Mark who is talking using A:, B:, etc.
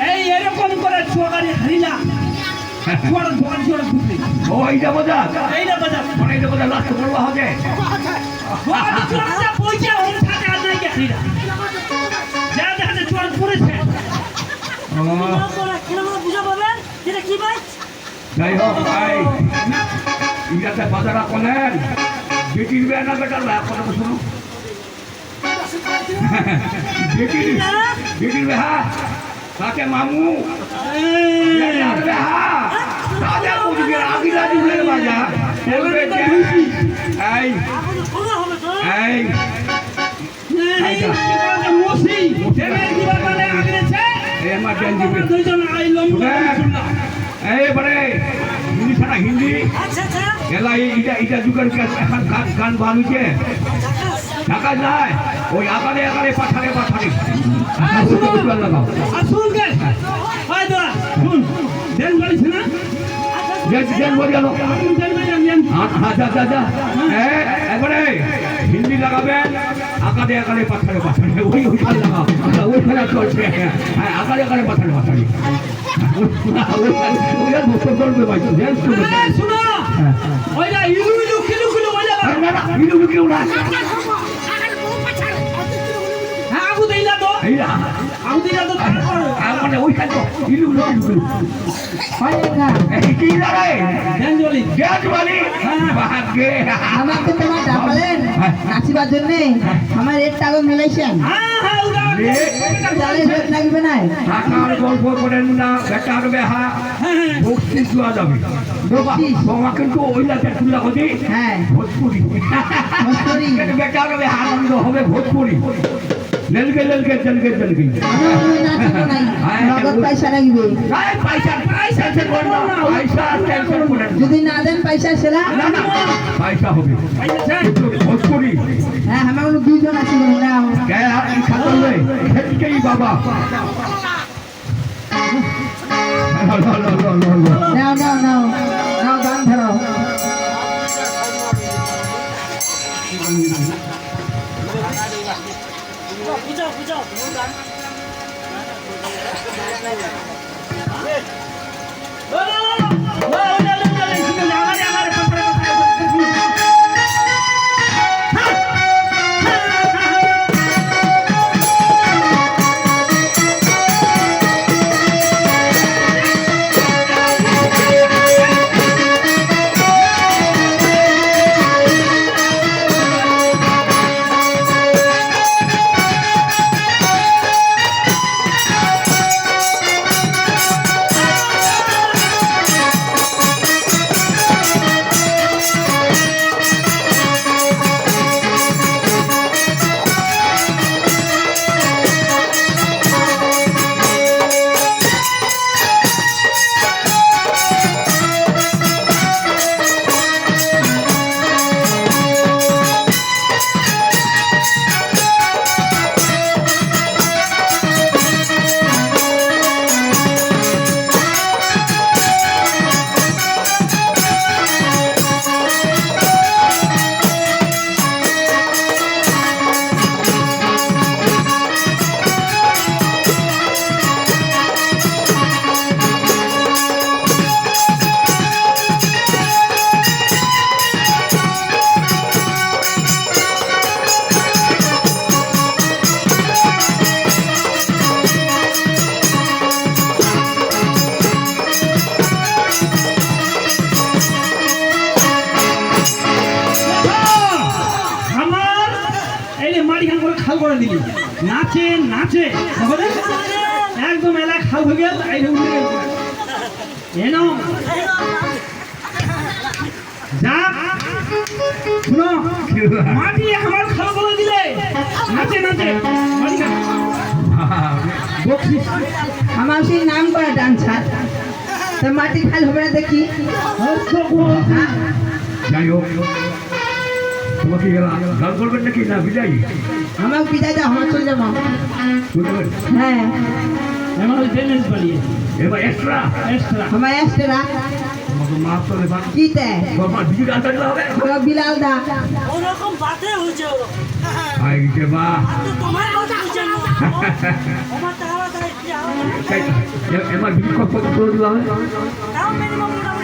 A: এই এরকম করে চোয়ারি হারিলা চোয়ার দোকান চোয়ার ঢুকলি
B: ও এইটা বোঝা
A: এইটা বাজা
B: মানে এইটা বোঝা লাস্ট বলবা হবে
A: চোয়ার চোয়ারটা পয়সা ওর থাকে আর নাই হারিলা যা দেখে চোয়ার পড়েছে
C: বুঝা পাবেন যেটা কি ভাই
B: যাই হোক ভাই ইটাতে বাজারা কলেন বেটির বে না বেটার বে কথা শুনো বেটির বে হ্যাঁ তাকে মামু বেটার বে হ্যাঁ তাকে বুঝবে আগিরা দিবেন বাজার বলবে যে এই এই
A: মসি এমএ দিবার মানে আগেছে
B: আমার জ্ঞান দিবে
A: দুইজন আইলম
B: এবারে হিন্দি ছাড়া হিন্দি
C: আচ্ছা আচ্ছা
B: এলা এইটা যুগের এখন গান বানুছে ঢাকা যায় ওই আকারে আকারে পাঠারে পাঠারে লাগাও
A: আসুন গে হয় দোয়া শুন দেন বলিস না
B: জেন বলি গেল
A: দেন দেন
B: হ্যাঁ যা যা যা এবারে হিন্দি লাগাবেন আকারে আকারে পাঠারে পাঠারে ওই ওইখানে লাগাও ওই খেলা চলছে হ্যাঁ আকারে আকারে পাঠারে পাঠারে ওইটা বসে করবে ভাই
A: শুনো ওইটা ইলু ইলু কিলু কিলু ওইটা
B: না না ইলু ইলু না
A: হ্যাঁ আগু দেইলা তো
B: এইটা
A: আগু দেইলা তো
B: মানে ওইখানে তো ইলু ইলু ইলু এই কি রে
A: দেন বলি
B: গ্যাস বালি ভাগ্যে
D: আমাকে তোমার ডাকলেন নাচিবার জন্য আমার রেট টাকা মিলাইছেন
A: হ্যাঁ হ্যাঁ উড়া
D: চালের রেট লাগবে না
B: টাকার গল্প করেন না বেটার বেহা বকশিস দেওয়া যাবে
D: বকশিস?
B: বাবা কিন্তু ওইলাতে তুলা কদি
D: হ্যাঁ
B: ভোজপুরি
D: ভোজপুরি।
B: বেটার বেহা আনন্দ হবে ভোজপুরি লেলকে লেলকে চলকে চলকে
D: আমি নাচিব নাই নগদ পয়সা লাগবে
B: পয়সা পয়সা সে করবো না পয়সা টেনশন করেন
D: যদি না দেন পয়সা সেলা
B: না না পয়সা হবে ভোজপুরি
D: হ্যাঁ আমার দুইজন আছে
B: কে আপনি খাতলে খেটকেই বাবা
D: নাও নাও নাও নাও গান ধরো
C: বুঝাও বুঝাও
A: খাল করে দিলি নাচে নাচে একদম এলাকা খাল হয়ে গেল এই উঠে গেল এনো যা শুনো মাটি আমার খাল করে দিলে নাচে নাচে
D: আমার সেই নাম করা ডান্সার তো মাটি খাল হবে না দেখি
B: যাই হোক তোমাকে গান করবেন নাকি না বিদায়
D: আমার বিদায় দাও আমার চলে যাবো
B: শুনবেন
D: হ্যাঁ
A: আমার ব্যালেন্স বাড়িয়ে
B: এবার এক্সট্রা
A: এক্সট্রা
D: আমার এসরা
B: তোমাকে মাফ করে দেন
D: কি তে
B: বাবা দিদি গান করলে হবে
D: আমার বিলাল দা
C: ওরকম বাতে হয়েছে ওরকম
B: আই যে বা
C: তোমার কথা বুঝে না আমার টাকা তাই কি হবে
B: এবার বিক্ষোভ করে দিলাম
C: তাও মিনিমাম মোটামুটি